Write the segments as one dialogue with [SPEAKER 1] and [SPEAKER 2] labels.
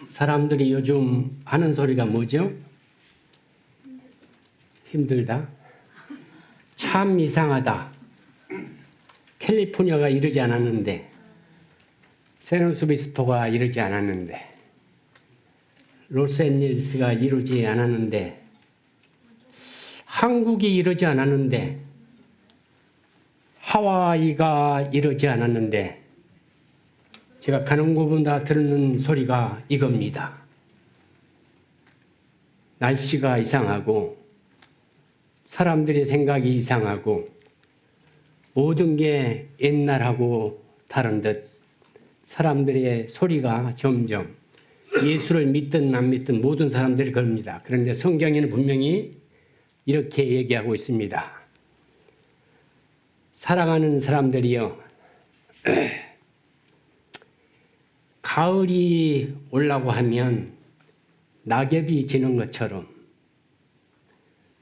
[SPEAKER 1] 사람들이 요즘 하는 소리가 뭐죠? 힘들다. 참 이상하다. 캘리포니아가 이러지 않았는데, 샌프란시스코가 이러지 않았는데, 로스앤젤레스가 이러지 않았는데, 한국이 이러지 않았는데, 하와이가 이러지 않았는데, 제가 가는 곳마다 듣는 소리가 이겁니다. 날씨가 이상하고 사람들의 생각이 이상하고 모든 게 옛날하고 다른 듯 사람들의 소리가 점점 예수를 믿든 안 믿든 모든 사람들이 그럽니다. 그런데 성경에는 분명히 이렇게 얘기하고 있습니다. 사랑하는 사람들이여, 가을이 오려고 하면 낙엽이 지는 것처럼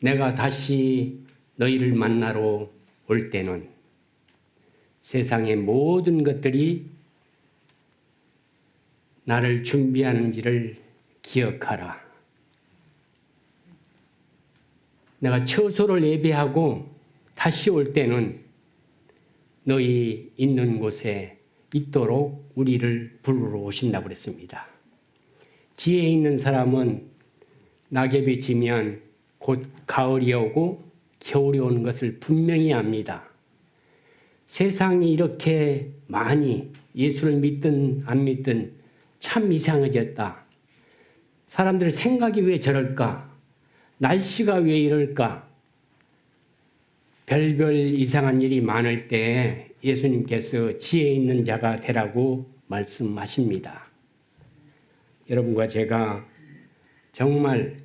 [SPEAKER 1] 내가 다시 너희를 만나러 올 때는 세상의 모든 것들이 나를 준비하는지를 기억하라. 내가 처소를 예배하고 다시 올 때는 너희 있는 곳에 있도록 우리를 부르러 오신다고 그랬습니다. 지혜 있는 사람은 낙엽이 지면 곧 가을이 오고 겨울이 오는 것을 분명히 압니다. 세상이 이렇게 많이 예수를 믿든 안 믿든 참 이상해졌다. 사람들 생각이 왜 저럴까? 날씨가 왜 이럴까? 별별 이상한 일이 많을 때 예수님께서 지혜 있는 자가 되라고 말씀하십니다. 여러분과 제가 정말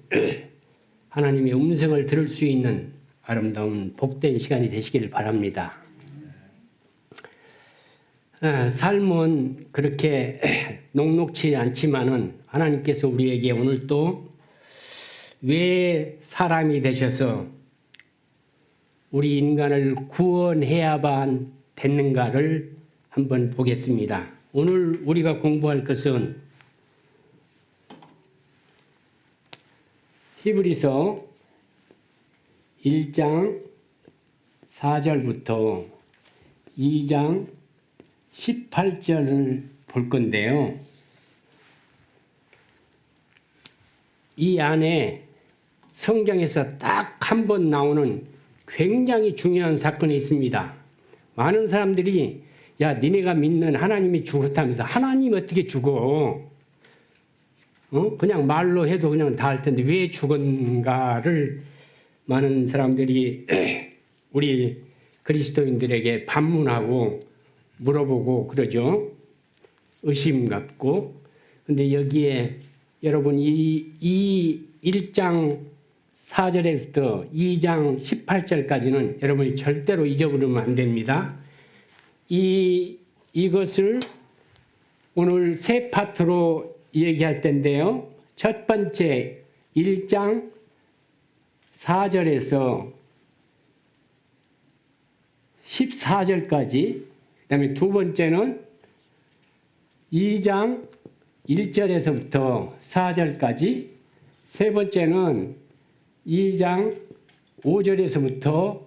[SPEAKER 1] 하나님의 음성을 들을 수 있는 아름다운 복된 시간이 되시기를 바랍니다. 삶은 그렇게 녹록지 않지만은 하나님께서 우리에게 오늘 또 왜 사람이 되셔서 우리 인간을 구원해야만 됐는가를 한번 보겠습니다. 오늘 우리가 공부할 것은 히브리서 1장 4절부터 2장 18절을 볼 건데요. 이 안에 성경에서 딱 한 번 나오는 굉장히 중요한 사건이 있습니다. 많은 사람들이 야, 니네가 믿는 하나님이 죽었다면서 하나님 어떻게 죽어? 그냥 말로 해도 그냥 다 할 텐데 왜 죽은가를 많은 사람들이 우리 그리스도인들에게 반문하고 물어보고 그러죠. 의심 갖고. 근데 여기에 여러분 이 1장 4절에부터 2장 18절까지는 여러분이 절대로 잊어버리면 안 됩니다. 이것을 오늘 세 파트로 얘기할 텐데요. 첫 번째 1장 4절에서 14절까지, 그 다음에 두 번째는 2장 1절에서부터 4절까지, 세 번째는 2장 5절에서부터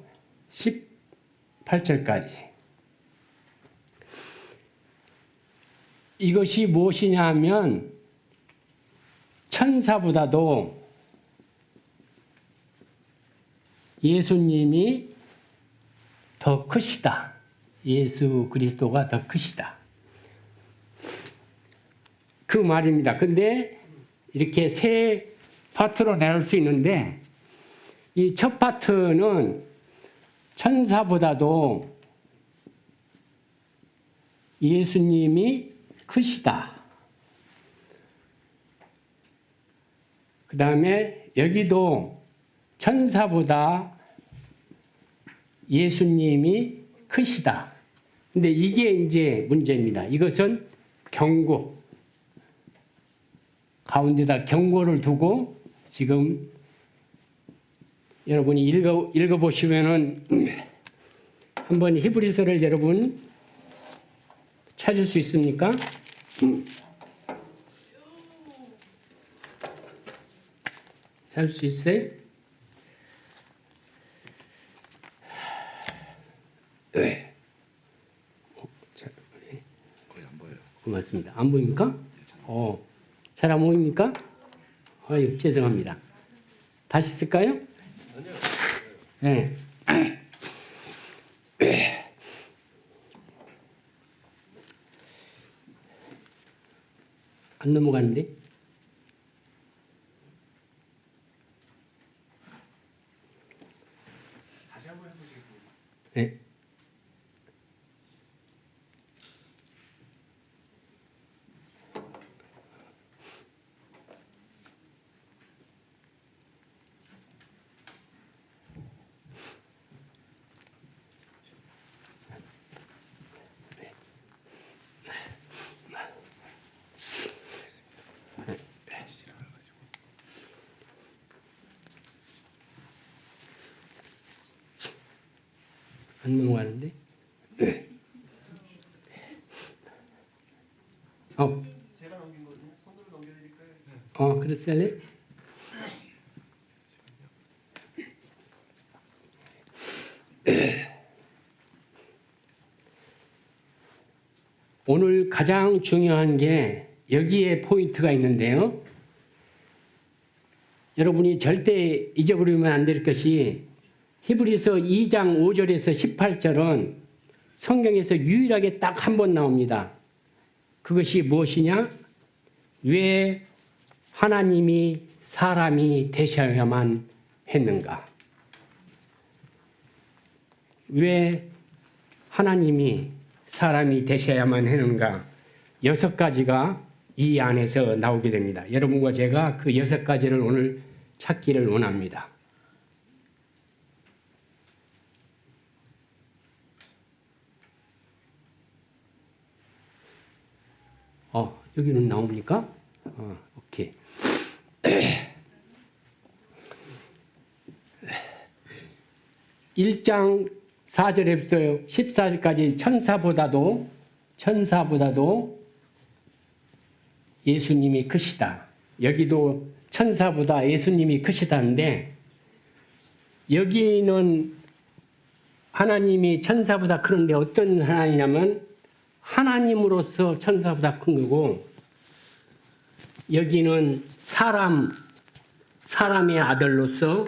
[SPEAKER 1] 18절까지. 이것이 무엇이냐 하면 천사보다도 예수님이 더 크시다. 예수 그리스도가 더 크시다. 그 말입니다. 근데 이렇게 세 파트로 나눌 수 있는데 이 첫 파트는 천사보다도 예수님이 크시다. 그 다음에 여기도 천사보다 예수님이 크시다. 근데 이게 이제 문제입니다. 이것은 경고. 가운데다 경고를 두고 지금 여러분이 읽어보시면은 한번 히브리서를 여러분 찾을 수 있습니까? 살 수 있어요? 네.
[SPEAKER 2] 거의 안 보여요.
[SPEAKER 1] 고맙습니다. 안 보입니까? 잘 안 보입니까? 아유, 죄송합니다. 다시 쓸까요? 네. 안 넘어가는데?
[SPEAKER 2] 다시 한번 해보시겠습니다.
[SPEAKER 1] 네. 안 넘어가는데? 네.
[SPEAKER 2] 제가 넘긴 거거든요. 손으로 넘겨드릴까요?
[SPEAKER 1] 그랬어요? 오늘 가장 중요한 게 여기에 포인트가 있는데요. 여러분이 절대 잊어버리면 안 될 것이 히브리서 2장 5절에서 18절은 성경에서 유일하게 딱 한 번 나옵니다. 그것이 무엇이냐? 왜 하나님이 사람이 되셔야만 했는가? 왜 하나님이 사람이 되셔야만 했는가? 6가지가 이 안에서 나오게 됩니다. 여러분과 제가 그 6가지를 오늘 찾기를 원합니다. 여기는 나옵니까? 오케이. 1장 4절에서 14절까지 천사보다도 예수님이 크시다. 여기도 천사보다 예수님이 크시다는데 여기는 하나님이 천사보다 크는데 어떤 하나님이냐면 하나님으로서 천사보다 큰 거고 여기는 사람의 아들로서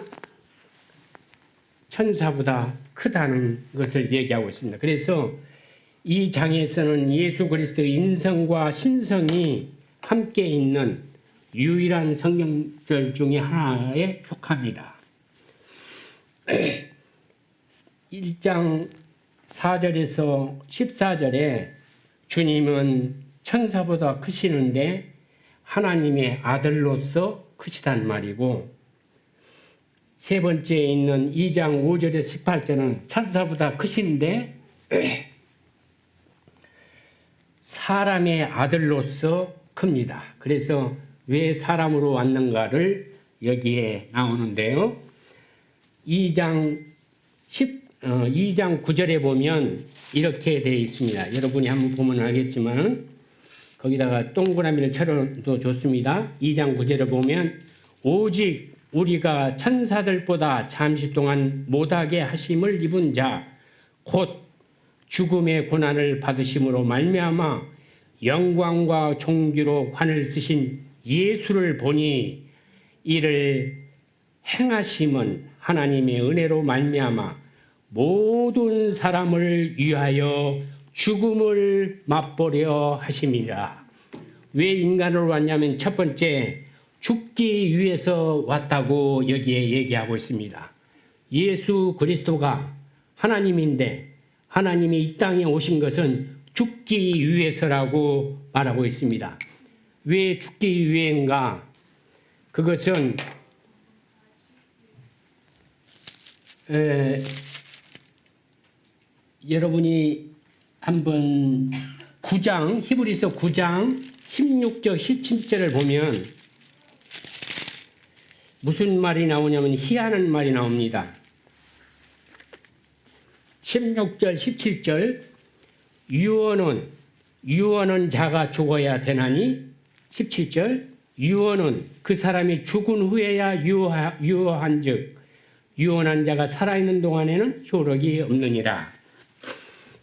[SPEAKER 1] 천사보다 크다는 것을 얘기하고 있습니다. 그래서 이 장에서는 예수 그리스도의 인성과 신성이 함께 있는 유일한 성경절 중에 하나에 속합니다. 1장 4절에서 14절에 주님은 천사보다 크시는데 하나님의 아들로서 크시단 말이고 세 번째에 있는 2장 5절에서 18절은 천사보다 크신데 사람의 아들로서 큽니다. 그래서 왜 사람으로 왔는가를 여기에 나오는데요. 2장 9절에 보면 이렇게 되어 있습니다. 여러분이 한번 보면 알겠지만 거기다가 동그라미를 쳐도 좋습니다. 2장 9절에 보면 오직 우리가 천사들보다 잠시 동안 못하게 하심을 입은 자 곧 죽음의 고난을 받으심으로 말미암아 영광과 존귀로 관을 쓰신 예수를 보니 이를 행하심은 하나님의 은혜로 말미암아 모든 사람을 위하여 죽음을 맛보려 하심이라. 왜 인간으로 왔냐면 첫 번째 죽기 위해서 왔다고 여기에 얘기하고 있습니다. 예수 그리스도가 하나님인데 하나님이 이 땅에 오신 것은 죽기 위해서라고 말하고 있습니다. 왜 죽기 위해인가? 그것은 여러분이 한번 히브리서 9장 16절 17절을 보면 무슨 말이 나오냐면 희한한 말이 나옵니다. 16절 17절 유언은 자가 죽어야 되나니 17절 유언은 그 사람이 죽은 후에야 유효한즉 유언한 자가 살아있는 동안에는 효력이 없느니라.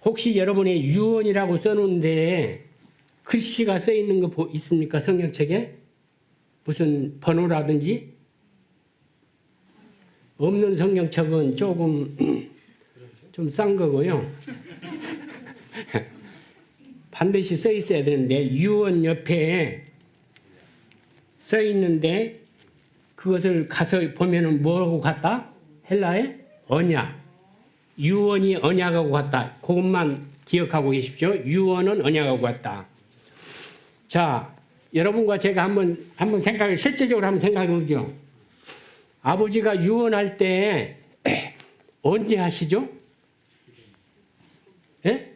[SPEAKER 1] 혹시 여러분의 유언이라고 써놓은데 글씨가 써있는 거 있습니까? 성경책에? 무슨 번호라든지? 없는 성경책은 조금 좀 싼 거고요. 반드시 써 있어야 되는데 유언 옆에 써 있는데 그것을 가서 보면은 뭐라고 같다? 헬라에 언약. 유언이 언약하고 같다. 그것만 기억하고 계십시오. 유언은 언약하고 같다. 자, 여러분과 제가 한번 실제적으로 한번 생각해 보죠. 아버지가 유언할 때 언제 하시죠? 예?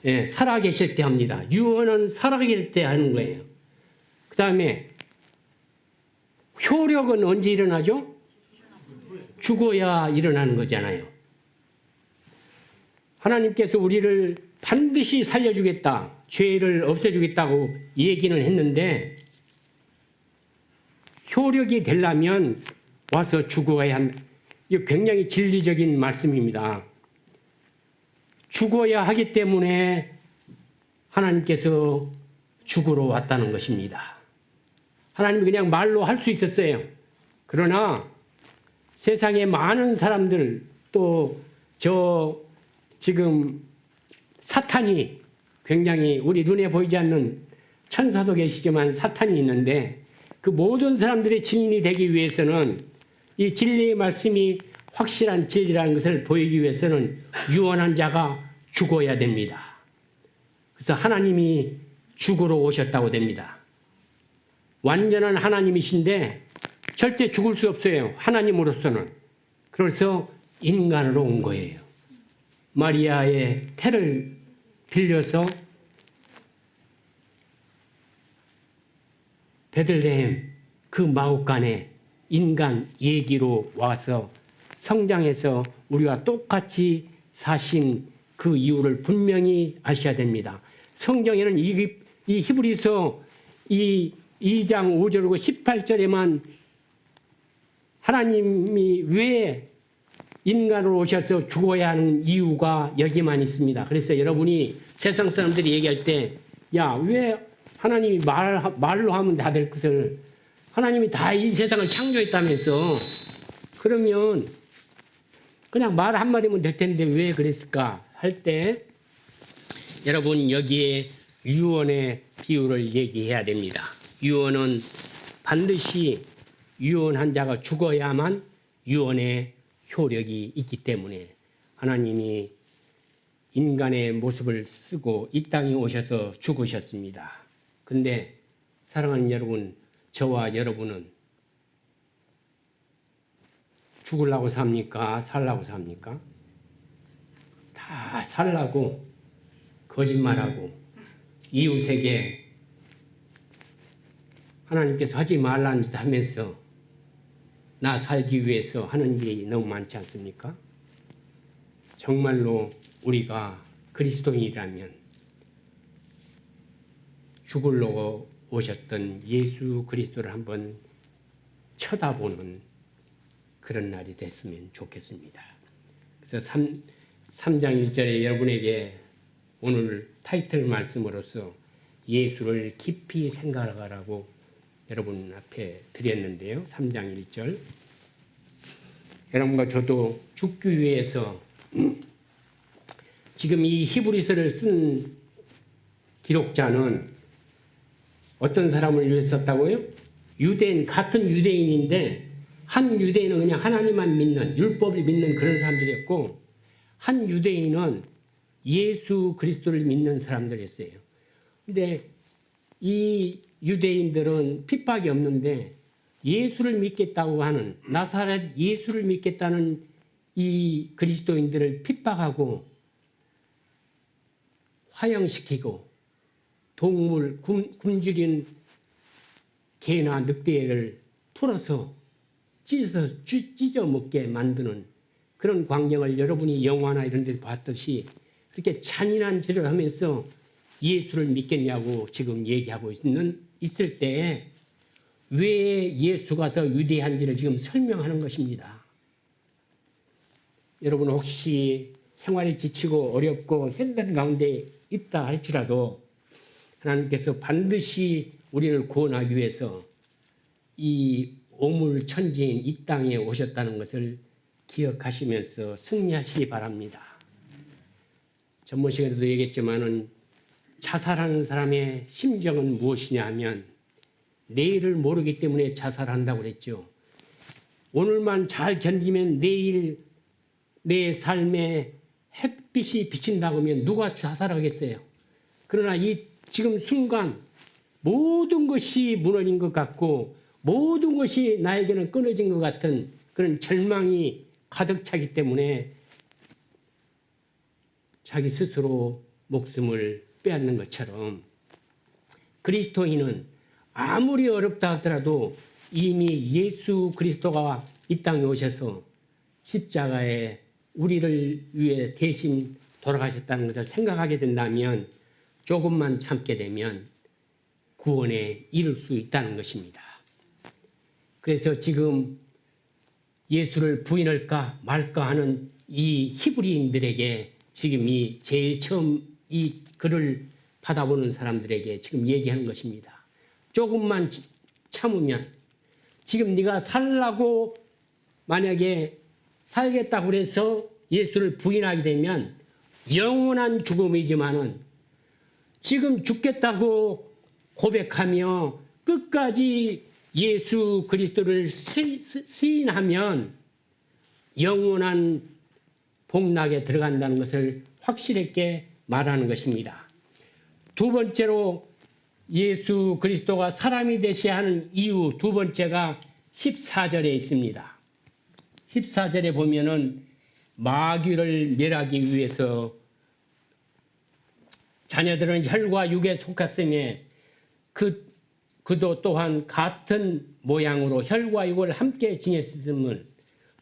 [SPEAKER 1] 예, 살아계실 때 합니다. 유언은 살아계실 때 하는 거예요. 그 다음에 효력은 언제 일어나죠? 죽어야 일어나는 거잖아요. 하나님께서 우리를 반드시 살려주겠다, 죄를 없애주겠다고 얘기는 했는데 효력이 되려면 와서 죽어야 한, 이거 굉장히 진리적인 말씀입니다. 죽어야 하기 때문에 하나님께서 죽으러 왔다는 것입니다. 하나님이 그냥 말로 할 수 있었어요. 그러나 세상에 많은 사람들, 또 지금 사탄이 굉장히 우리 눈에 보이지 않는 천사도 계시지만 사탄이 있는데 그 모든 사람들의 증인이 되기 위해서는 이 진리의 말씀이 확실한 진리라는 것을 보이기 위해서는 유언한 자가 죽어야 됩니다. 그래서 하나님이 죽으러 오셨다고 됩니다. 완전한 하나님이신데 절대 죽을 수 없어요. 하나님으로서는. 그래서 인간으로 온 거예요. 마리아의 태를 빌려서 베들레헴 그 마옥간에 인간 얘기로 와서 성장해서 우리와 똑같이 사신 그 이유를 분명히 아셔야 됩니다. 성경에는 이 히브리서 이 2장 5절이고 18절에만 하나님이 왜 인간으로 오셔서 죽어야 하는 이유가 여기만 있습니다. 그래서 여러분이 세상 사람들이 얘기할 때, 야, 왜 하나님이 말로 하면 다 될 것을, 하나님이 다 이 세상을 창조했다면서, 그러면 그냥 말 한마디면 될 텐데 왜 그랬을까 할 때, 여러분 여기에 유언의 비유를 얘기해야 됩니다. 유언은 반드시 유언한 자가 죽어야만 유언의 효력이 있기 때문에 하나님이 인간의 모습을 쓰고 이 땅에 오셔서 죽으셨습니다. 근데 사랑하는 여러분, 저와 여러분은 죽으려고 삽니까? 살라고 삽니까? 다 살라고 거짓말하고 이웃에게 하나님께서 하지 말라는 짓 하면서 나 살기 위해서 하는 일이 너무 많지 않습니까? 정말로 우리가 그리스도인이라면 죽으려고 오셨던 예수 그리스도를 한번 쳐다보는 그런 날이 됐으면 좋겠습니다. 그래서 3장 1절에 여러분에게 오늘 타이틀 말씀으로서 예수를 깊이 생각하라고 여러분 앞에 드렸는데요. 3장 1절. 여러분과 저도 죽기 위해서 지금 이 히브리서를 쓴 기록자는 어떤 사람을 위해서 썼다고요? 유대인, 같은 유대인인데 한 유대인은 그냥 하나님만 믿는, 율법을 믿는 그런 사람들이었고 한 유대인은 예수 그리스도를 믿는 사람들이었어요. 근데 이 유대인들은 핍박이 없는데 예수를 믿겠다고 하는, 나사렛 예수를 믿겠다는 이 그리스도인들을 핍박하고 화형시키고 동물, 굶주린 개나 늑대를 풀어서 찢어 먹게 만드는 그런 광경을 여러분이 영화나 이런 데 봤듯이 그렇게 잔인한 짓을 하면서 예수를 믿겠냐고 지금 얘기하고 있을 때에 왜 예수가 더 위대한지를 지금 설명하는 것입니다. 여러분 혹시 생활이 지치고 어렵고 힘든 가운데 있다 할지라도 하나님께서 반드시 우리를 구원하기 위해서 이 오물천지인 이 땅에 오셨다는 것을 기억하시면서 승리하시기 바랍니다. 전번 시간에도 얘기했지만은 자살하는 사람의 심정은 무엇이냐 하면 내일을 모르기 때문에 자살한다고 그랬죠. 오늘만 잘 견디면 내일 내 삶에 햇빛이 비친다고 하면 누가 자살하겠어요? 그러나 이 지금 순간 모든 것이 무너진 것 같고 모든 것이 나에게는 끊어진 것 같은 그런 절망이 가득 차기 때문에 자기 스스로 목숨을 빼앗는 것처럼 그리스도인은 아무리 어렵다 하더라도 이미 예수 그리스도가 이 땅에 오셔서 십자가에 우리를 위해 대신 돌아가셨다는 것을 생각하게 된다면 조금만 참게 되면 구원에 이를 수 있다는 것입니다. 그래서 지금 예수를 부인할까 말까 하는 이 히브리인들에게 지금 이 제일 처음 이 글을 받아보는 사람들에게 지금 얘기하는 것입니다. 조금만 참으면 지금 네가 살라고 만약에 살겠다고 그래서 예수를 부인하게 되면 영원한 죽음이지만은 지금 죽겠다고 고백하며 끝까지 예수 그리스도를 시인하면 영원한 복락에 들어간다는 것을 확실하게 말하는 것입니다. 두 번째로 예수 그리스도가 사람이 되셔야 하는 이유 두 번째가 14절에 있습니다. 14절에 보면은 마귀를 멸하기 위해서 자녀들은 혈과 육에 속았음에 그도 또한 같은 모양으로 혈과 육을 함께 지녔음을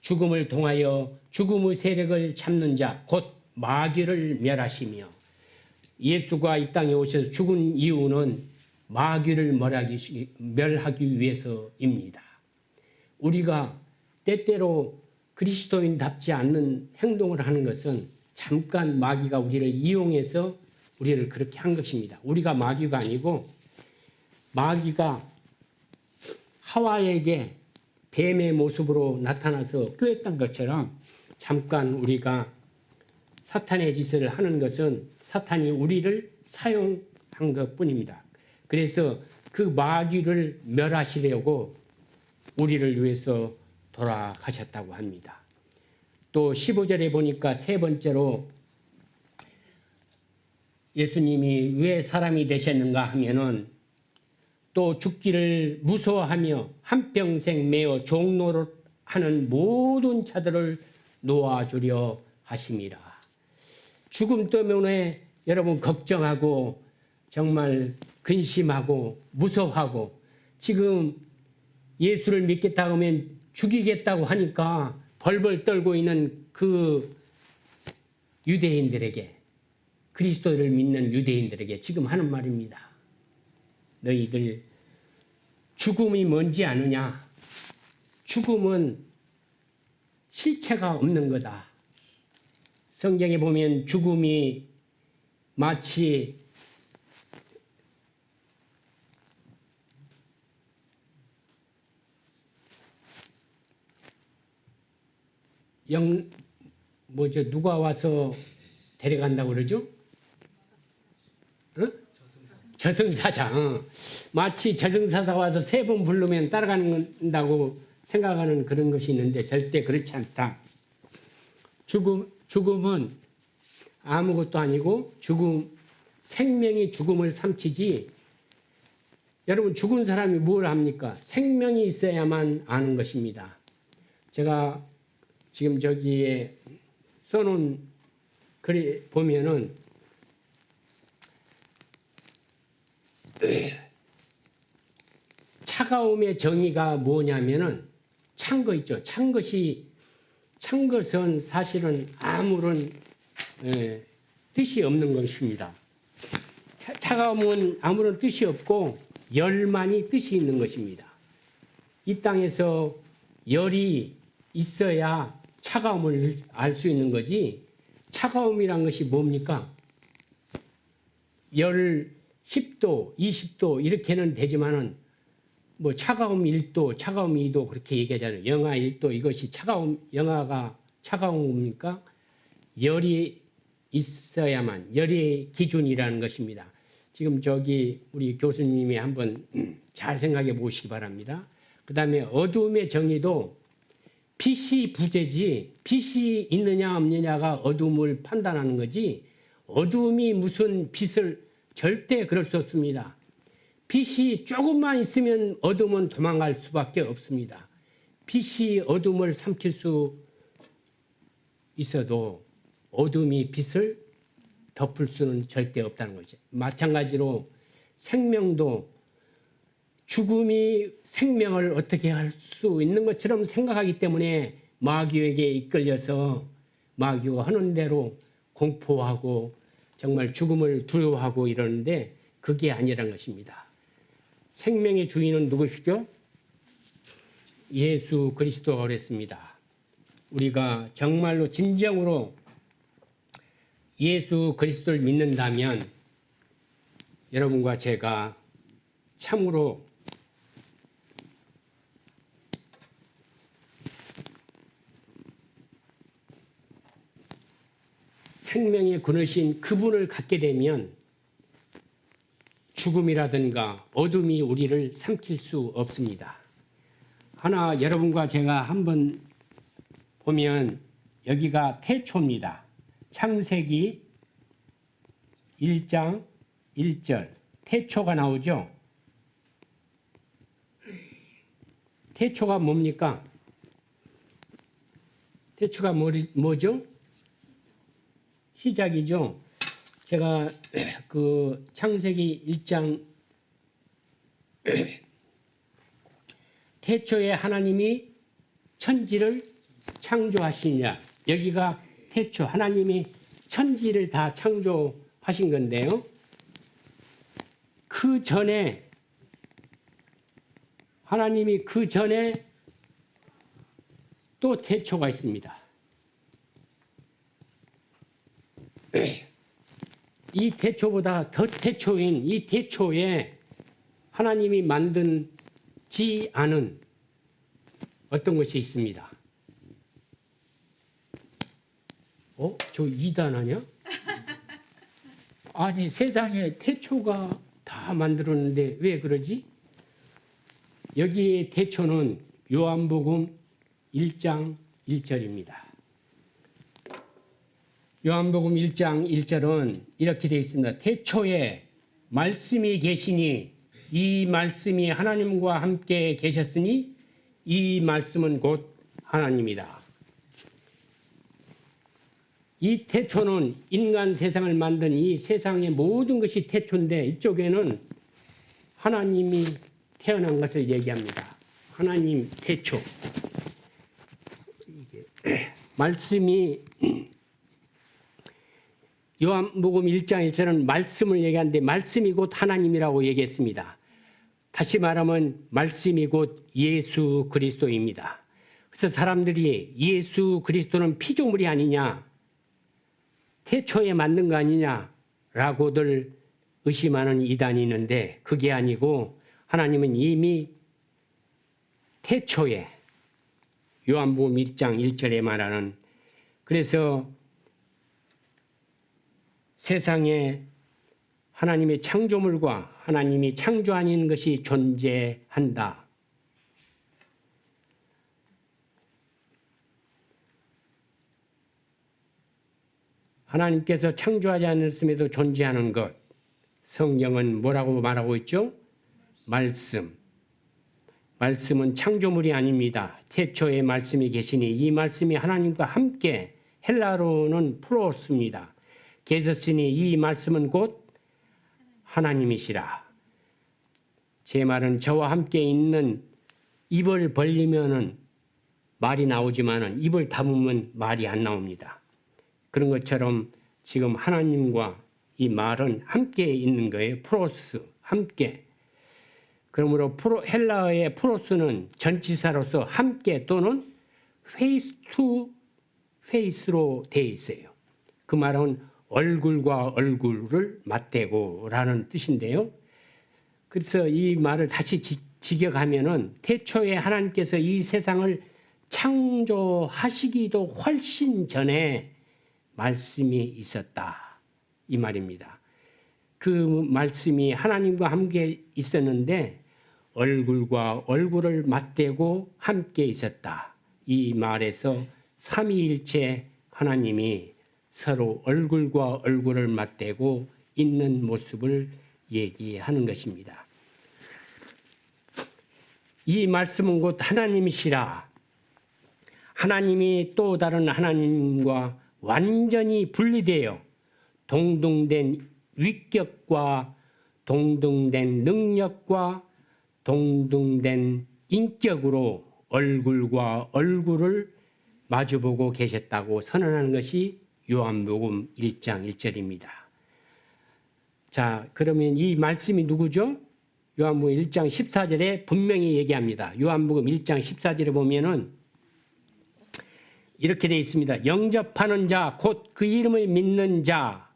[SPEAKER 1] 죽음을 통하여 죽음의 세력을 참는 자 곧 마귀를 멸하시며 예수가 이 땅에 오셔서 죽은 이유는 마귀를 멸하기 위해서입니다. 우리가 때때로 그리스도인답지 않는 행동을 하는 것은 잠깐 마귀가 우리를 이용해서 우리를 그렇게 한 것입니다. 우리가 마귀가 아니고 마귀가 하와에게 뱀의 모습으로 나타나서 꾀했던 것처럼 잠깐 우리가 사탄의 짓을 하는 것은 사탄이 우리를 사용한 것뿐입니다. 그래서 그 마귀를 멸하시려고 우리를 위해서 돌아가셨다고 합니다. 또 15절에 보니까 세 번째로 예수님이 왜 사람이 되셨는가 하면은 또 죽기를 무서워하며 한평생 매어 종노릇 하는 모든 자들을 놓아주려 하심이라. 죽음 때문에 여러분 걱정하고 정말 근심하고 무서워하고 지금 예수를 믿겠다고 하면 죽이겠다고 하니까 벌벌 떨고 있는 그 유대인들에게 그리스도를 믿는 유대인들에게 지금 하는 말입니다. 너희들 죽음이 뭔지 아느냐? 죽음은 실체가 없는 거다. 성경에 보면 죽음이 마치 누가 와서 데려간다고 그러죠? 어? 저승사자. 마치 저승사자 와서 세 번 부르면 따라간다고 생각하는 그런 것이 있는데 절대 그렇지 않다. 죽음은 아무것도 아니고 생명이 죽음을 삼키지. 여러분 죽은 사람이 뭘 합니까? 생명이 있어야만 아는 것입니다. 제가 지금 저기에 써놓은 글에 보면은 차가움의 정의가 뭐냐면은 찬 거 있죠. 찬 것은 사실은 아무런 뜻이 없는 것입니다. 차가움은 아무런 뜻이 없고 열만이 뜻이 있는 것입니다. 이 땅에서 열이 있어야 차가움을 알 수 있는 거지. 차가움이란 것이 뭡니까? 열 10도, 20도 이렇게는 되지만은 뭐 차가움 1도, 차가움 2도 그렇게 얘기하잖아요. 영하 1도 이것이 영하가 차가운 겁니까? 열이 있어야만, 열의 기준이라는 것입니다. 지금 저기 우리 교수님이 한번 잘 생각해 보시기 바랍니다. 그 다음에 어두움의 정의도 빛이 부재지, 빛이 있느냐 없느냐가 어두움을 판단하는 거지, 어두움이 무슨 빛을 절대 그럴 수 없습니다. 빛이 조금만 있으면 어둠은 도망갈 수밖에 없습니다. 빛이 어둠을 삼킬 수 있어도 어둠이 빛을 덮을 수는 절대 없다는 거죠. 마찬가지로 생명도 죽음이 생명을 어떻게 할 수 있는 것처럼 생각하기 때문에 마귀에게 이끌려서 마귀가 하는 대로 공포하고 정말 죽음을 두려워하고 이러는데 그게 아니란 것입니다. 생명의 주인은 누구시죠? 예수 그리스도가 그랬습니다. 우리가 정말로 진정으로 예수 그리스도를 믿는다면 여러분과 제가 참으로 생명의 근원이신 그분을 갖게 되면 죽음이라든가 어둠이 우리를 삼킬 수 없습니다. 하나 여러분과 제가 한번 보면 여기가 태초입니다. 창세기 1장 1절 태초가 나오죠. 태초가 뭡니까? 태초가 뭐죠? 시작이죠. 제가 그 창세기 1장 태초에 하나님이 천지를 창조하시냐. 여기가 태초 하나님이 천지를 다 창조하신 건데요. 그 전에 하나님이 그 전에 또 태초가 있습니다. 이 태초보다 더 태초인 이 태초에 하나님이 만든지 않은 어떤 것이 있습니다. 저 2단 아니야? 아니 세상에 태초가 다 만들었는데 왜 그러지? 여기에 태초는 요한복음 1장 1절입니다. 요한복음 1장 1절은 이렇게 되어 있습니다. 태초에 말씀이 계시니 이 말씀이 하나님과 함께 계셨으니 이 말씀은 곧 하나님이다. 이 태초는 인간 세상을 만든 이 세상의 모든 것이 태초인데 이쪽에는 하나님이 태어난 것을 얘기합니다. 하나님 태초. 말씀이 요한복음 1장 1절은 말씀을 얘기하는데 말씀이 곧 하나님이라고 얘기했습니다. 다시 말하면 말씀이 곧 예수 그리스도입니다. 그래서 사람들이 예수 그리스도는 피조물이 아니냐, 태초에 만든 거 아니냐라고들 의심하는 이단이 있는데 그게 아니고 하나님은 이미 태초에 요한복음 1장 1절에 말하는 그래서 세상에 하나님의 창조물과 하나님이 창조 아닌 것이 존재한다. 하나님께서 창조하지 않았음에도 존재하는 것. 성경은 뭐라고 말하고 있죠? 말씀. 말씀은 창조물이 아닙니다. 태초에 말씀이 계시니 이 말씀이 하나님과 함께 헬라어로는 프로스입니다. 계셨으니 이 말씀은 곧 하나님이시라. 제 말은 저와 함께 있는 입을 벌리면은 말이 나오지만은 입을 닫으면 말이 안 나옵니다. 그런 것처럼 지금 하나님과 이 말은 함께 있는 거예요. 프로스 함께. 그러므로 헬라어의 프로스는 전치사로서 함께 또는 페이스 투 페이스로 되어 있어요. 그 말은 얼굴과 얼굴을 맞대고라는 뜻인데요. 그래서 이 말을 다시 직역하면은 태초에 하나님께서 이 세상을 창조하시기도 훨씬 전에 말씀이 있었다. 이 말입니다. 그 말씀이 하나님과 함께 있었는데 얼굴과 얼굴을 맞대고 함께 있었다. 이 말에서 삼위일체 하나님이 서로 얼굴과 얼굴을 맞대고 있는 모습을 얘기하는 것입니다. 이 말씀은 곧 하나님이시라. 하나님이 또 다른 하나님과 완전히 분리되어 동등된 위격과 동등된 능력과 동등된 인격으로 얼굴과 얼굴을 마주보고 계셨다고 선언하는 것이 요한복음 1장 1절입니다. 자, 그러면 이 말씀이 누구죠? 요한복음 1장 14절에 분명히 얘기합니다. 요한복음 1장 14절에 보면은 이렇게 되어 있습니다. 영접하는 자, 곧 그 이름을 믿는 자.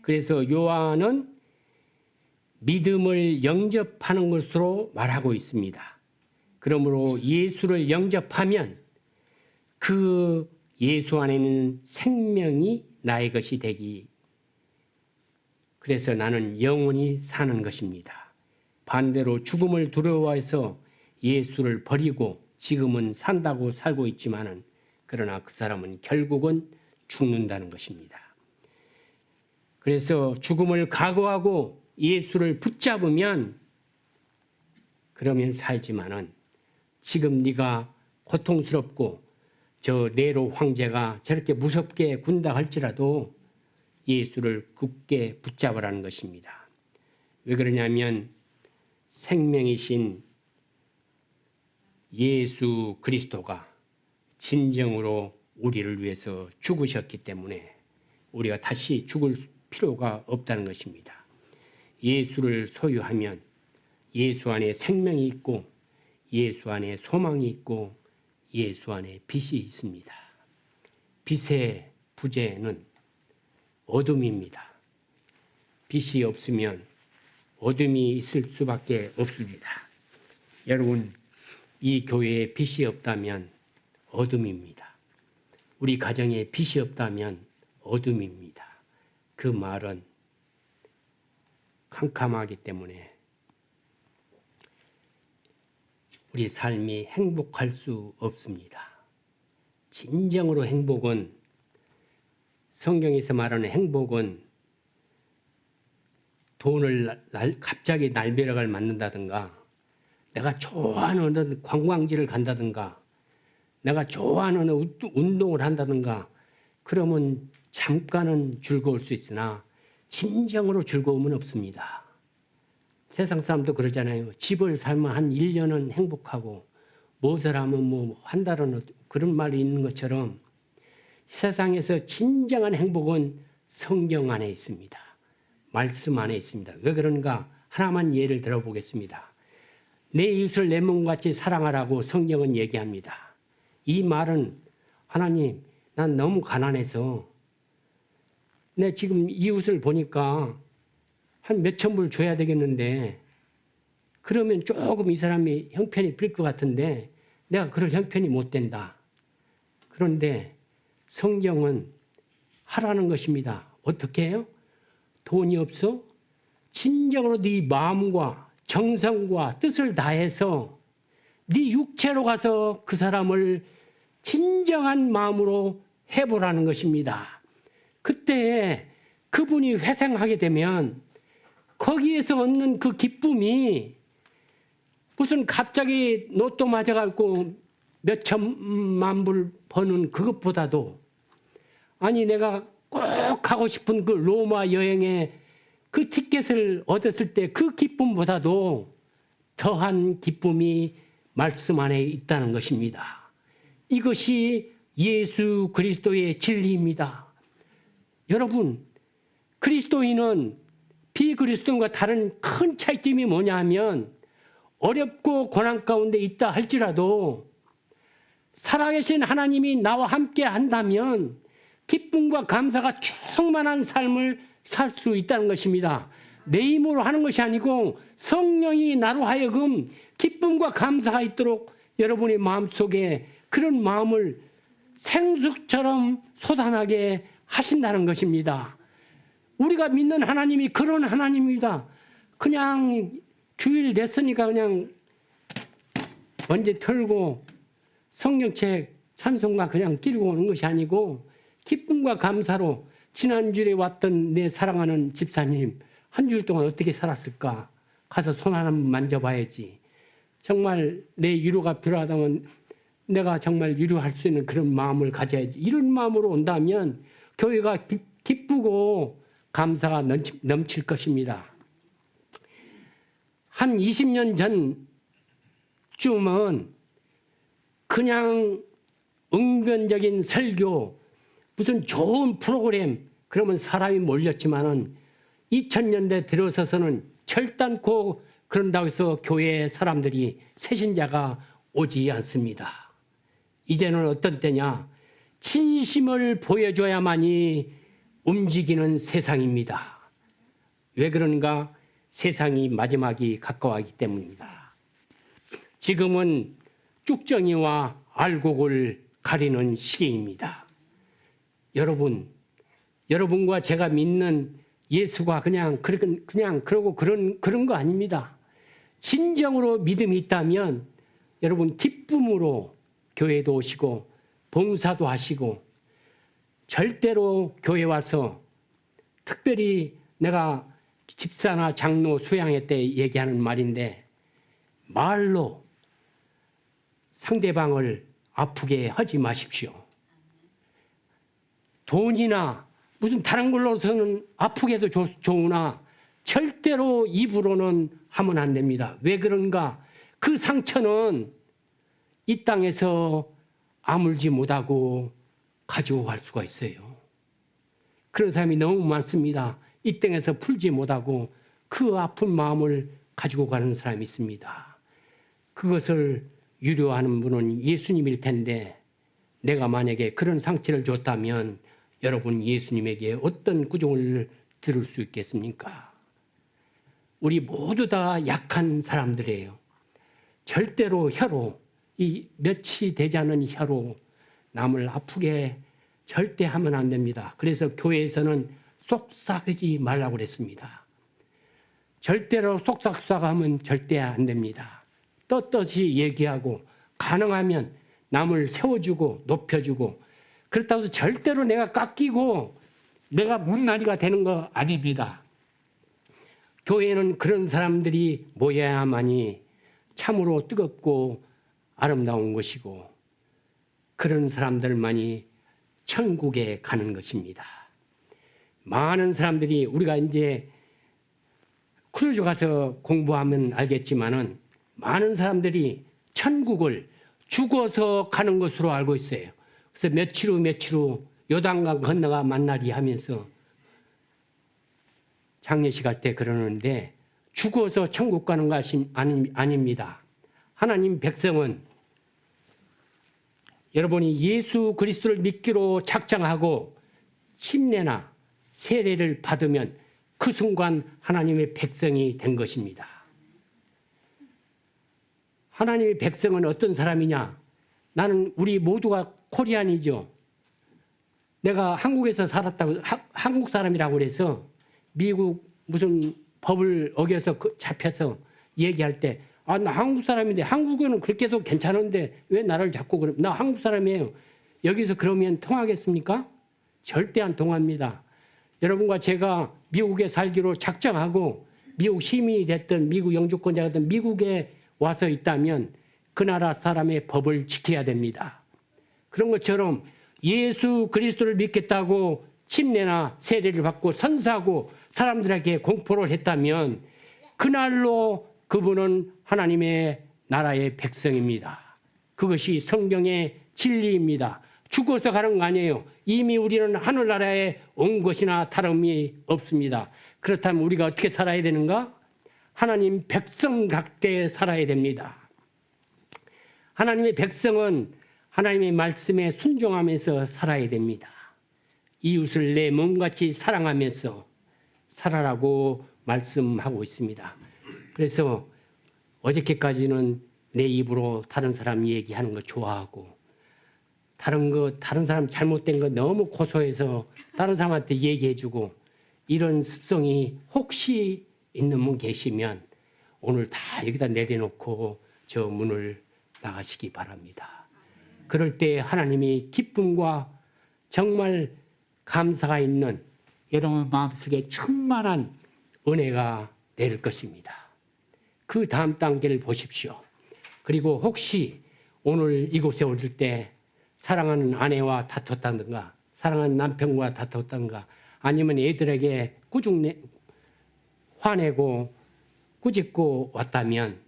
[SPEAKER 1] 그래서 요한은 믿음을 영접하는 것으로 말하고 있습니다. 그러므로 예수를 영접하면 그 예수 안에는 생명이 나의 것이 되기. 그래서 나는 영원히 사는 것입니다. 반대로 죽음을 두려워해서 예수를 버리고 지금은 산다고 살고 있지만은 그러나 그 사람은 결국은 죽는다는 것입니다. 그래서 죽음을 각오하고 예수를 붙잡으면 그러면 살지만은 지금 네가 고통스럽고 저 네로 황제가 저렇게 무섭게 군다 할지라도 예수를 굳게 붙잡으라는 것입니다. 왜 그러냐면 생명이신 예수 그리스도가 진정으로 우리를 위해서 죽으셨기 때문에 우리가 다시 죽을 필요가 없다는 것입니다. 예수를 소유하면 예수 안에 생명이 있고 예수 안에 소망이 있고 예수 안에 빛이 있습니다. 빛의 부재는 어둠입니다. 빛이 없으면 어둠이 있을 수밖에 없습니다. 여러분, 이 교회에 빛이 없다면 어둠입니다. 우리 가정에 빛이 없다면 어둠입니다. 그 말은 캄캄하기 때문에 우리 삶이 행복할 수 없습니다. 진정으로 행복은, 성경에서 말하는 행복은 돈을 갑자기 날벼락을 맞는다든가, 내가 좋아하는 어느 관광지를 간다든가, 내가 좋아하는 어느 운동을 한다든가, 그러면 잠깐은 즐거울 수 있으나 진정으로 즐거움은 없습니다. 세상 사람도 그러잖아요. 집을 살면 한 1년은 행복하고 무엇을 하면 뭐 한 달은 그런 말이 있는 것처럼 세상에서 진정한 행복은 성경 안에 있습니다. 말씀 안에 있습니다. 왜 그런가? 하나만 예를 들어보겠습니다. 내 이웃을 내 몸같이 사랑하라고 성경은 얘기합니다. 이 말은 하나님, 난 너무 가난해서 내 지금 이웃을 보니까 한 몇천 불 줘야 되겠는데 그러면 조금 이 사람이 형편이 빌 것 같은데 내가 그럴 형편이 못 된다. 그런데 성경은 하라는 것입니다. 어떻게 해요? 돈이 없어? 진정으로 네 마음과 정성과 뜻을 다해서 네 육체로 가서 그 사람을 진정한 마음으로 해보라는 것입니다. 그때 그분이 회생하게 되면 거기에서 얻는 그 기쁨이 무슨 갑자기 로또 맞아갖고 몇천만 불 버는 그것보다도, 아니 내가 꼭 가고 싶은 그 로마 여행에 그 티켓을 얻었을 때 그 기쁨보다도 더한 기쁨이 말씀 안에 있다는 것입니다. 이것이 예수 그리스도의 진리입니다. 여러분, 그리스도인은 비그리스도인과 다른 큰 차이점이 뭐냐 하면 어렵고 고난 가운데 있다 할지라도 살아계신 하나님이 나와 함께 한다면 기쁨과 감사가 충만한 삶을 살 수 있다는 것입니다. 내 힘으로 하는 것이 아니고 성령이 나로 하여금 기쁨과 감사가 있도록 여러분의 마음속에 그런 마음을 생수처럼 솟아나게 하신다는 것입니다. 우리가 믿는 하나님이 그런 하나님입니다. 그냥 주일 됐으니까 그냥 언제 털고 성경책 찬송가 그냥 끼고 오는 것이 아니고 기쁨과 감사로 지난주에 왔던 내 사랑하는 집사님 한 주일 동안 어떻게 살았을까? 가서 손 하나 만져봐야지. 정말 내 위로가 필요하다면 내가 정말 위로할 수 있는 그런 마음을 가져야지. 이런 마음으로 온다면 교회가 기쁘고 감사가 넘칠 것입니다. 한 20년 전쯤은 그냥 응변적인 설교, 무슨 좋은 프로그램, 그러면 사람이 몰렸지만은 2000년대 들어서서는 절단코 그런다고 해서 교회 사람들이 새신자가 오지 않습니다. 이제는 어떤 때냐? 진심을 보여줘야만이 움직이는 세상입니다. 왜 그런가? 세상이 마지막이 가까워하기 때문입니다. 지금은 쭉정이와 알곡을 가리는 시기입니다. 여러분과 제가 믿는 예수가 그냥 그러고 그런 거 아닙니다. 진정으로 믿음이 있다면 여러분 기쁨으로 교회도 오시고 봉사도 하시고 절대로 교회 와서 특별히 내가 집사나 장로 수양회 때 얘기하는 말인데 말로 상대방을 아프게 하지 마십시오. 돈이나 무슨 다른 걸로서는 아프게 해도 좋으나 절대로 입으로는 하면 안 됩니다. 왜 그런가? 그 상처는 이 땅에서 아물지 못하고 가지고 갈 수가 있어요. 그런 사람이 너무 많습니다. 이 땅에서 풀지 못하고 그 아픈 마음을 가지고 가는 사람이 있습니다. 그것을 유료하는 분은 예수님일 텐데 내가 만약에 그런 상처를 줬다면 여러분 예수님에게 어떤 구종을 들을 수 있겠습니까? 우리 모두 다 약한 사람들이에요. 절대로 혀로, 이 몇이 되지 않은 혀로 남을 아프게 절대 하면 안 됩니다. 그래서 교회에서는 속삭이지 말라고 그랬습니다. 절대로 속삭하면 절대 안 됩니다. 떳떳이 얘기하고 가능하면 남을 세워주고 높여주고 그렇다고 해서 절대로 내가 깎이고 내가 못난이가 되는 거 아닙니다. 교회는 그런 사람들이 모여야만이 참으로 뜨겁고 아름다운 것이고 그런 사람들만이 천국에 가는 것입니다. 많은 사람들이 우리가 이제 크루즈 가서 공부하면 알겠지만은 많은 사람들이 천국을 죽어서 가는 것으로 알고 있어요. 그래서 며칠 후 요단강 건너가 만나리 하면서 장례식 할 때 그러는데 죽어서 천국 가는 것이 아닙니다. 하나님 백성은 여러분이 예수 그리스도를 믿기로 작정하고 침례나 세례를 받으면 그 순간 하나님의 백성이 된 것입니다. 하나님의 백성은 어떤 사람이냐? 나는 우리 모두가 코리안이죠. 내가 한국에서 살았다고 한국 사람이라고 그래서 미국 무슨 법을 어겨서 잡혀서 얘기할 때 나 한국 사람인데 한국어는 그렇게 해도 괜찮은데 왜 나를 자꾸 그래? 나 한국 사람이에요. 여기서 그러면 통하겠습니까? 절대 안 통합니다. 여러분과 제가 미국에 살기로 작정하고 미국 시민이 됐든 미국 영주권자가 됐든 미국에 와서 있다면 그 나라 사람의 법을 지켜야 됩니다. 그런 것처럼 예수 그리스도를 믿겠다고 침례나 세례를 받고 선사하고 사람들에게 공포를 했다면 그날로 그분은 하나님의 나라의 백성입니다. 그것이 성경의 진리입니다. 죽어서 가는 거 아니에요. 이미 우리는 하늘나라에 온 것이나 다름이 없습니다. 그렇다면 우리가 어떻게 살아야 되는가? 하나님 백성답게 살아야 됩니다. 하나님의 백성은 하나님의 말씀에 순종하면서 살아야 됩니다. 이웃을 내 몸같이 사랑하면서 살아라고 말씀하고 있습니다. 그래서 어저께까지는 내 입으로 다른 사람 얘기하는 거 좋아하고 다른 사람 잘못된 거 너무 고소해서 다른 사람한테 얘기해주고 이런 습성이 혹시 있는 분 계시면 오늘 다 여기다 내려놓고 저 문을 나가시기 바랍니다. 그럴 때 하나님이 기쁨과 정말 감사가 있는 여러분 마음속에 충만한 은혜가 내릴 것입니다. 그 다음 단계를 보십시오. 그리고 혹시 오늘 이곳에 오실 때 사랑하는 아내와 다퉜다든가 사랑하는 남편과 다퉜다든가 아니면 애들에게 화내고 꾸짖고 왔다면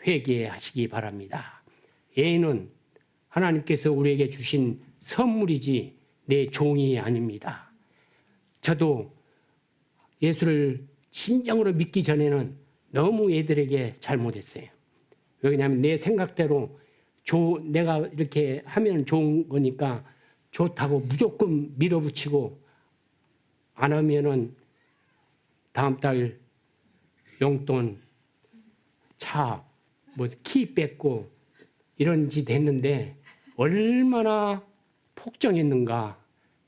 [SPEAKER 1] 회개하시기 바랍니다. 애는 하나님께서 우리에게 주신 선물이지 내 종이 아닙니다. 저도 예수를 진정으로 믿기 전에는 너무 애들에게 잘못했어요. 왜냐하면 내 생각대로 내가 이렇게 하면 좋은 거니까 좋다고 무조건 밀어붙이고 안 하면은 다음 달 용돈, 차, 키 뺏고 이런 짓 했는데 얼마나 폭정했는가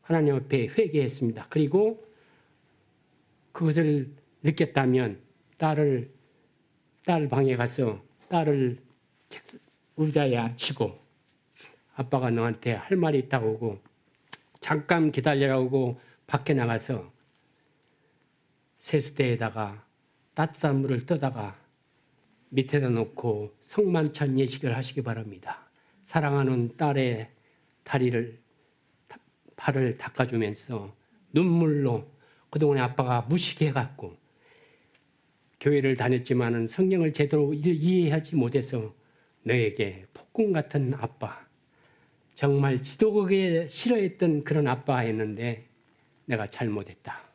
[SPEAKER 1] 하나님 앞에 회개했습니다. 그리고 그것을 느꼈다면 딸 방에 가서 딸을 의자에 앉히고 아빠가 너한테 할 말이 있다고 하고 잠깐 기다리라고 밖에 나가서 세수대에다가 따뜻한 물을 떠다가 밑에다 놓고 성만찬 예식을 하시기 바랍니다. 사랑하는 딸의 발을 닦아주면서 눈물로 그동안에 아빠가 무식해갖고 교회를 다녔지만은 성경을 제대로 이해하지 못해서 너에게 폭군 같은 아빠, 정말 지도국에 싫어했던 그런 아빠였는데 내가 잘못했다.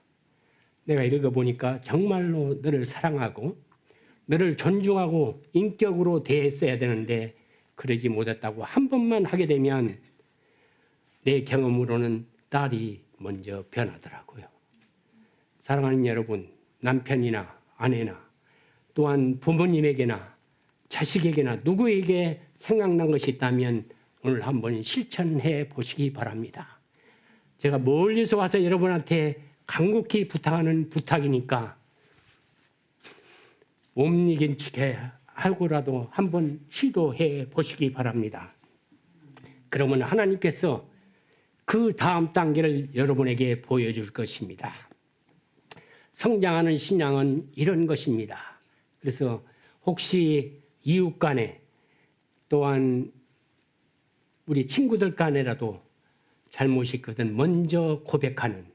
[SPEAKER 1] 내가 읽어보니까 정말로 너를 사랑하고 너를 존중하고 인격으로 대했어야 되는데 그러지 못했다고 한 번만 하게 되면 내 경험으로는 딸이 먼저 변하더라고요. 사랑하는 여러분, 남편이나 아내나 또한 부모님에게나 자식에게나 누구에게 생각난 것이 있다면 오늘 한번 실천해 보시기 바랍니다. 제가 멀리서 와서 여러분한테 간곡히 부탁하는 부탁이니까 못 이긴 척해 하고라도 한번 시도해 보시기 바랍니다. 그러면 하나님께서 그 다음 단계를 여러분에게 보여줄 것입니다. 성장하는 신앙은 이런 것입니다. 그래서 혹시 이웃 간에 또한 우리 친구들 간에라도 잘못이 있거든 먼저 고백하는,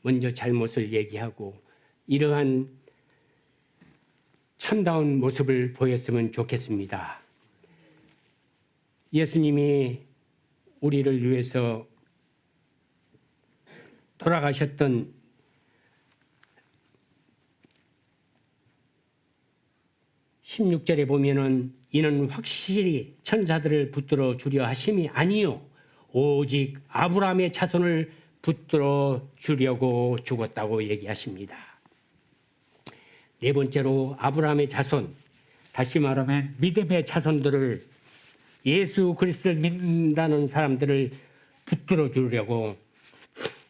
[SPEAKER 1] 먼저 잘못을 얘기하고 이러한 참다운 모습을 보였으면 좋겠습니다. 예수님이 우리를 위해서 돌아가셨던 16절에 보면은 이는 확실히 천사들을 붙들어 주려 하심이 아니요 오직 아브라함의 자손을 붙들어 주려고 죽었다고 얘기하십니다. 네 번째로 아브라함의 자손, 다시 말하면 믿음의 자손들을 예수 그리스도를 믿는다는 사람들을 붙들어 주려고.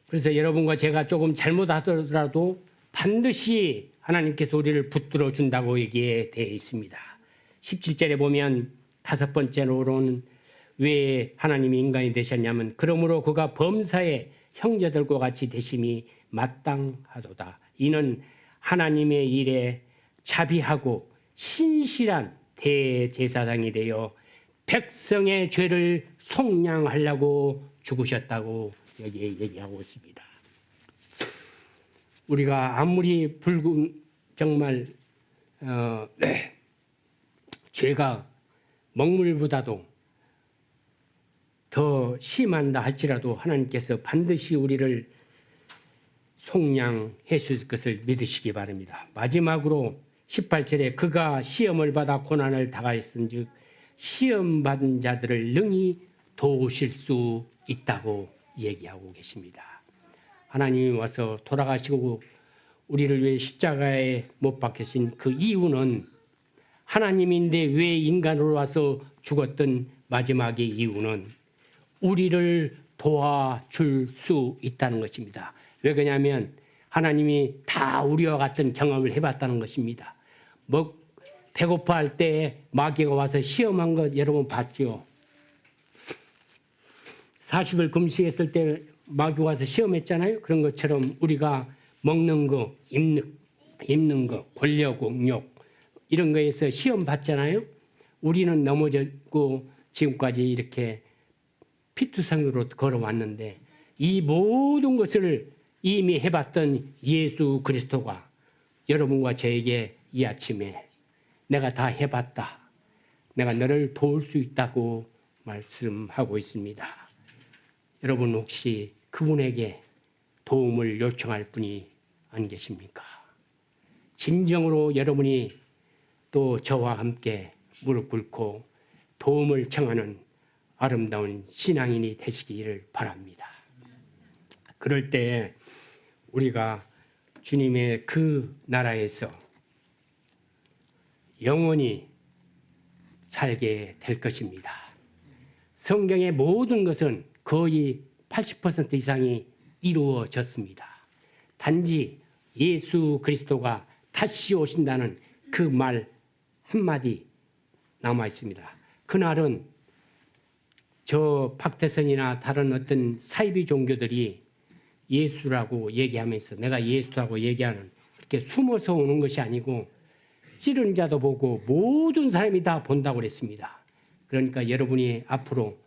[SPEAKER 1] 그래서 여러분과 제가 조금 잘못하더라도 반드시 하나님께서 우리를 붙들어 준다고 얘기해 되어 있습니다. 17절에 보면 다섯 번째로는 왜 하나님이 인간이 되셨냐면 그러므로 그가 범사의 형제들과 같이 되심이 마땅하도다. 이는 하나님의 일에 자비하고 신실한 대제사장이 되어 백성의 죄를 속량하려고 죽으셨다고 여기에 얘기하고 있습니다. 우리가 아무리 정말 죄가 먹물보다도 더 심한다 할지라도 하나님께서 반드시 우리를 속량해 주실 것을 믿으시기 바랍니다. 마지막으로 18절에 그가 시험을 받아 고난을 당하였은즉 시험 받은 자들을 능히 도우실 수 있다고 얘기하고 계십니다. 하나님이 와서 돌아가시고 우리를 위해 십자가에 못 박히신 그 이유는 하나님인데 왜 인간으로 와서 죽었던 마지막의 이유는 우리를 도와줄 수 있다는 것입니다. 왜 그러냐면 하나님이 다 우리와 같은 경험을 해봤다는 것입니다. 배고파할 때 마귀가 와서 시험한 것 여러분 봤죠? 40일 금식했을 때 마귀가 와서 시험했잖아요. 그런 것처럼 우리가 먹는 거, 입는 거, 권력, 욕 이런 거에서 시험 받잖아요. 우리는 넘어졌고 지금까지 이렇게 피투성이로 걸어왔는데 이 모든 것을 이미 해봤던 예수 그리스도가 여러분과 저에게 이 아침에 내가 다 해봤다. 내가 너를 도울 수 있다고 말씀하고 있습니다. 여러분 혹시 그분에게 도움을 요청할 분이 안 계십니까? 진정으로 여러분이 또 저와 함께 무릎 꿇고 도움을 청하는 아름다운 신앙인이 되시기를 바랍니다. 그럴 때 우리가 주님의 그 나라에서 영원히 살게 될 것입니다. 성경의 모든 것은 거의 80% 이상이 이루어졌습니다. 단지 예수 그리스도가 다시 오신다는 그 말 한마디 남아 있습니다. 그날은 저 박태선이나 다른 어떤 사이비 종교들이 예수라고 얘기하면서 내가 예수라고 얘기하는 그렇게 숨어서 오는 것이 아니고 찌른 자도 보고 모든 사람이 다 본다고 그랬습니다. 그러니까 여러분이 앞으로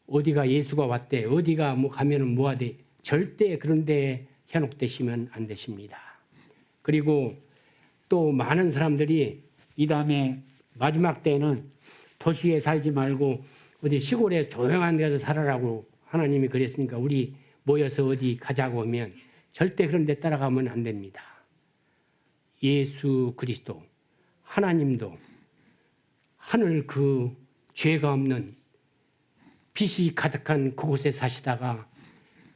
[SPEAKER 1] 어디가 예수가 왔대 어디가 뭐 가면은 뭐하대 절대 그런 데에 현혹되시면 안 되십니다. 그리고 또 많은 사람들이 이 다음에 마지막 때는 도시에 살지 말고 어디 시골에 조용한 데서 살아라고 하나님이 그랬으니까 우리 모여서 어디 가자고 하면 절대 그런 데 따라가면 안 됩니다. 예수 그리스도 하나님도 하늘 그 죄가 없는 빛이 가득한 그곳에 사시다가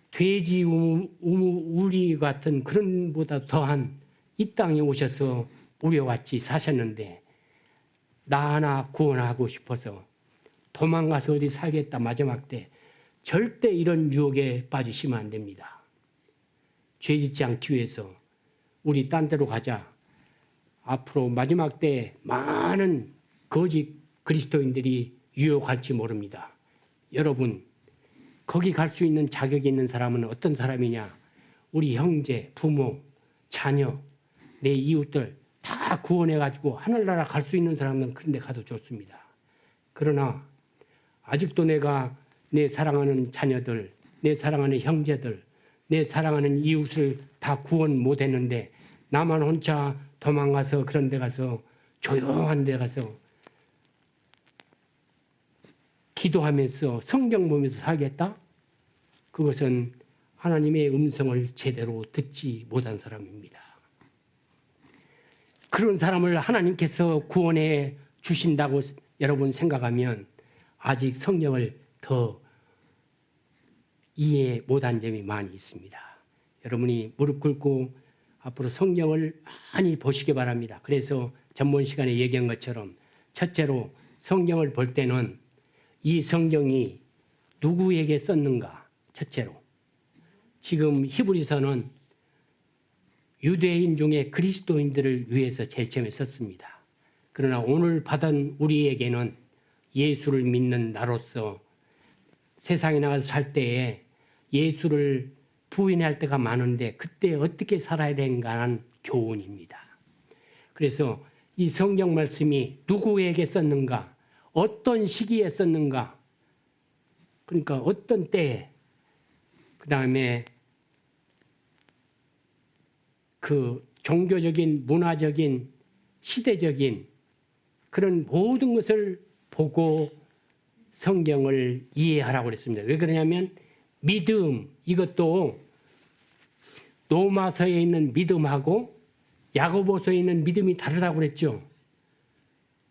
[SPEAKER 1] 돼지 우리 같은 그런 보다 더한 이 땅에 오셔서 우리와 같이 사셨는데 나 하나 구원하고 싶어서 도망가서 어디 살겠다 마지막 때 절대 이런 유혹에 빠지시면 안 됩니다. 죄 짓지 않기 위해서 우리 딴 데로 가자. 앞으로 마지막 때 많은 거짓 그리스도인들이 유혹할지 모릅니다. 여러분 거기 갈 수 있는 자격이 있는 사람은 어떤 사람이냐? 우리 형제, 부모, 자녀, 내 이웃들 다 구원해가지고 하늘나라 갈 수 있는 사람은 그런 데 가도 좋습니다. 그러나 아직도 내가 내 사랑하는 자녀들, 내 사랑하는 형제들, 내 사랑하는 이웃을 다 구원 못했는데 나만 혼자 도망가서 그런 데 가서 조용한 데 가서 기도하면서 성경 보면서 살겠다? 그것은 하나님의 음성을 제대로 듣지 못한 사람입니다. 그런 사람을 하나님께서 구원해 주신다고 여러분 생각하면 아직 성경을 더 이해 못한 점이 많이 있습니다. 여러분이 무릎 꿇고 앞으로 성경을 많이 보시기 바랍니다. 그래서 전번 시간에 얘기한 것처럼 첫째로 성경을 볼 때는 이 성경이 누구에게 썼는가? 첫째로 지금 히브리서는 유대인 중에 그리스도인들을 위해서 제일 처음에 썼습니다. 그러나 오늘 받은 우리에게는 예수를 믿는 나로서 세상에 나가서 살 때에 예수를 부인할 때가 많은데 그때 어떻게 살아야 되는가 하는 교훈입니다. 그래서 이 성경 말씀이 누구에게 썼는가? 어떤 시기에 썼는가? 그러니까 어떤 때에 그 다음에 그 종교적인 문화적인 시대적인 그런 모든 것을 보고 성경을 이해하라고 그랬습니다. 왜 그러냐면 믿음 이것도 로마서에 있는 믿음하고 야고보서에 있는 믿음이 다르다고 그랬죠.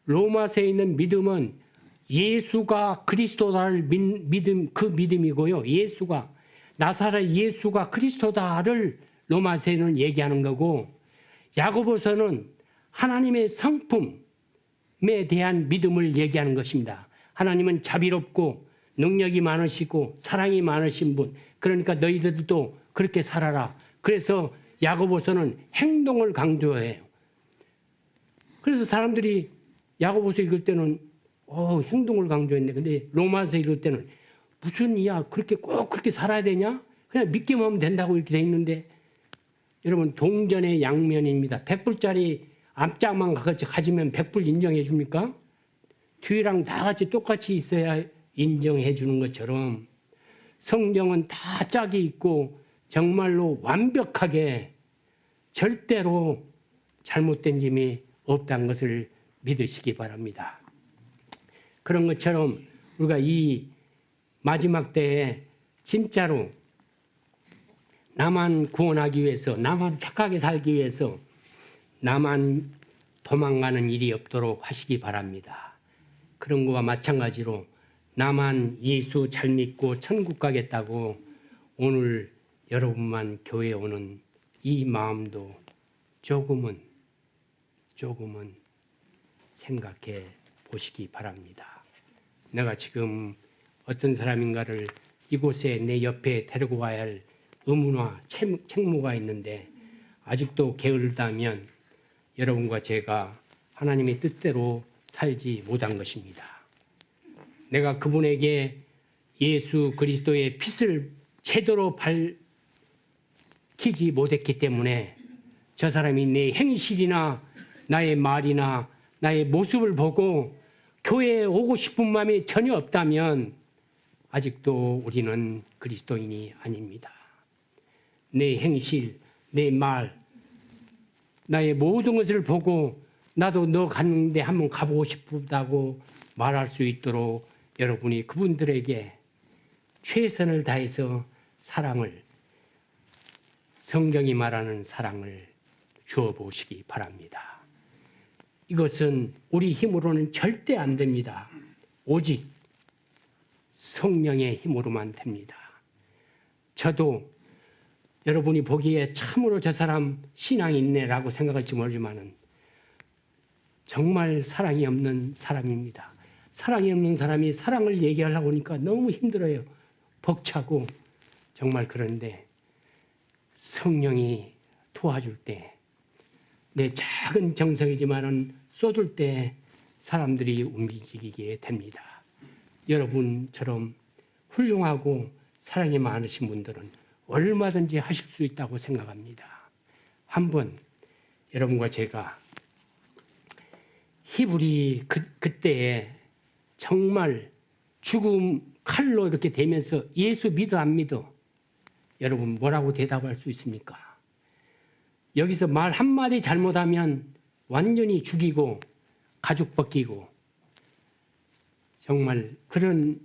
[SPEAKER 1] 로마서에 있는 믿음은 예수가 그리스도다를 믿음, 그 믿음이고요. 예수가 나사렛 예수가 그리스도다를 로마서에는 얘기하는 거고, 야고보서는 하나님의 성품에 대한 믿음을 얘기하는 것입니다. 하나님은 자비롭고 능력이 많으시고 사랑이 많으신 분, 그러니까 너희들도 그렇게 살아라. 그래서 야고보서는 행동을 강조해요. 그래서 사람들이 야고보서 읽을 때는 행동을 강조했네. 근데 로마서 읽을 때는 무슨 이야, 그렇게 꼭 그렇게 살아야 되냐? 그냥 믿기만 하면 된다고 이렇게 돼 있는데, 여러분 동전의 양면입니다. 100불짜리 앞장만 가지면 100불 인정해 줍니까? 뒤랑 다 같이 똑같이 있어야 인정해 주는 것처럼 성경은 다 짝이 있고 정말로 완벽하게 절대로 잘못된 점이 없다는 것을 믿으시기 바랍니다. 그런 것처럼 우리가 이 마지막 때에 진짜로 나만 구원하기 위해서, 나만 착하게 살기 위해서 나만 도망가는 일이 없도록 하시기 바랍니다. 그런 거와 마찬가지로 나만 예수 잘 믿고 천국 가겠다고 오늘 여러분만 교회에 오는 이 마음도 조금은 생각해 보시기 바랍니다. 내가 지금 어떤 사람인가를 이곳에 내 옆에 데리고 와야 할 의무나 책무가 있는데 아직도 게으르다면 여러분과 제가 하나님의 뜻대로 살지 못한 것입니다. 내가 그분에게 예수 그리스도의 핏을 제대로 밝히지 못했기 때문에 저 사람이 내 행실이나 나의 말이나 나의 모습을 보고 교회에 오고 싶은 마음이 전혀 없다면 아직도 우리는 그리스도인이 아닙니다. 내 행실, 내 말, 나의 모든 것을 보고 나도 너 갔는데 한번 가보고 싶다고 말할 수 있도록 여러분이 그분들에게 최선을 다해서 사랑을, 성경이 말하는 사랑을 주어보시기 바랍니다. 이것은 우리 힘으로는 절대 안 됩니다. 오직 성령의 힘으로만 됩니다. 저도 여러분이 보기에 참으로 저 사람 신앙이 있네라고 생각할지 모르지만은 정말 사랑이 없는 사람입니다. 사랑이 없는 사람이 사랑을 얘기하려고 하니까 너무 힘들어요. 벅차고 정말. 그런데 성령이 도와줄 때, 내 작은 정성이지만은 쏟을 때 사람들이 움직이게 됩니다. 여러분처럼 훌륭하고 사랑이 많으신 분들은 얼마든지 하실 수 있다고 생각합니다. 한번 여러분과 제가 히브리 그때에 정말 죽음 칼로 이렇게 되면서 예수 믿어 안 믿어? 여러분 뭐라고 대답할 수 있습니까? 여기서 말 한마디 잘못하면 완전히 죽이고 가죽 벗기고, 정말 그런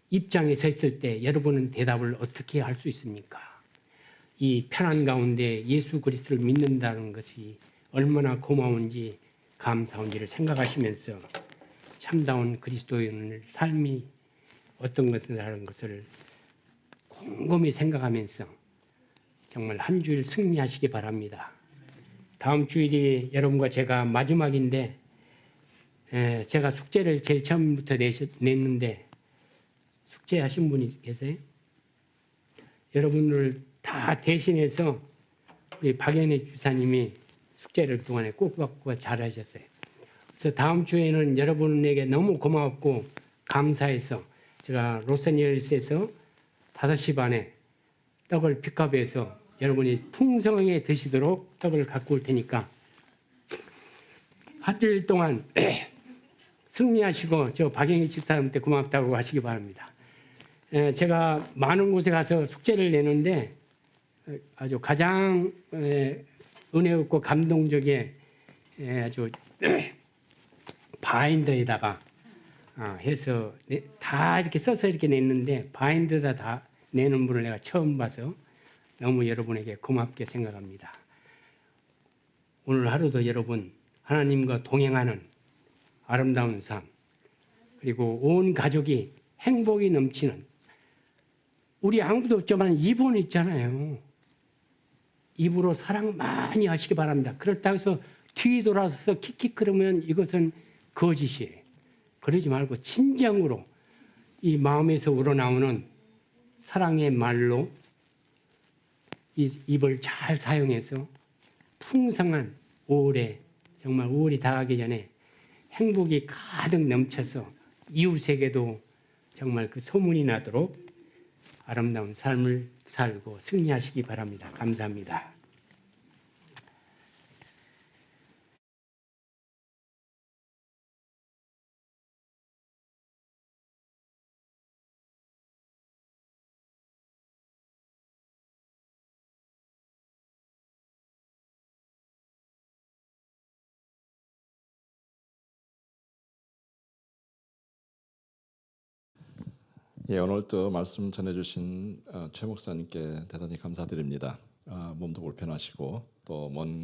[SPEAKER 1] 입장에 서 있을 때 여러분은 대답을 어떻게 할 수 있습니까? 이 편안 가운데 예수 그리스도를 믿는다는 것이 얼마나 고마운지 감사한지를 생각하시면서 참다운 그리스도인의 삶이 어떤 것을 하는 것을 곰곰이 생각하면서 정말 한 주일 승리하시기 바랍니다. 다음 주일이 여러분과 제가 마지막인데, 제가 숙제를 제일 처음부터 냈는데 숙제하신 분이 계세요? 여러분을 다 대신해서 우리 박연희 주사님이 숙제를 그동안에 꾹꾹 잘하셨어요. 그래서 다음 주에는 여러분에게 너무 고맙고 감사해서 제가 로스앤젤레스에서 5시 반에 떡을 픽업해서 여러분이 풍성하게 드시도록 떡을 갖고 올 테니까 한 주일 동안 승리하시고 저 박영희 집사람한테 고맙다고 하시기 바랍니다. 제가 많은 곳에 가서 숙제를 내는데 아주 가장 은혜롭고 감동적인 아주 바인더에다가 해서 다 이렇게 써서 이렇게 냈는데 바인더에다 다 내는 분을 내가 처음 봐서 너무 여러분에게 고맙게 생각합니다. 오늘 하루도 여러분 하나님과 동행하는 아름다운 삶, 그리고 온 가족이 행복이 넘치는, 우리 아무도 없지만 이분 있잖아요. 입으로 사랑 많이 하시기 바랍니다. 그렇다고 해서 뒤돌아서서 킥킥거리면 이것은 거짓이에요. 그러지 말고 진정으로 이 마음에서 우러나오는 사랑의 말로 이 입을 잘 사용해서 풍성한 5월에, 정말 5월이 다가기 전에 행복이 가득 넘쳐서 이웃에게도 정말 그 소문이 나도록 아름다운 삶을 살고 승리하시기 바랍니다. 감사합니다.
[SPEAKER 3] 예, 오늘 또 말씀 전해주신 최 목사님께 대단히 감사드립니다. 몸도 불편하시고 또 먼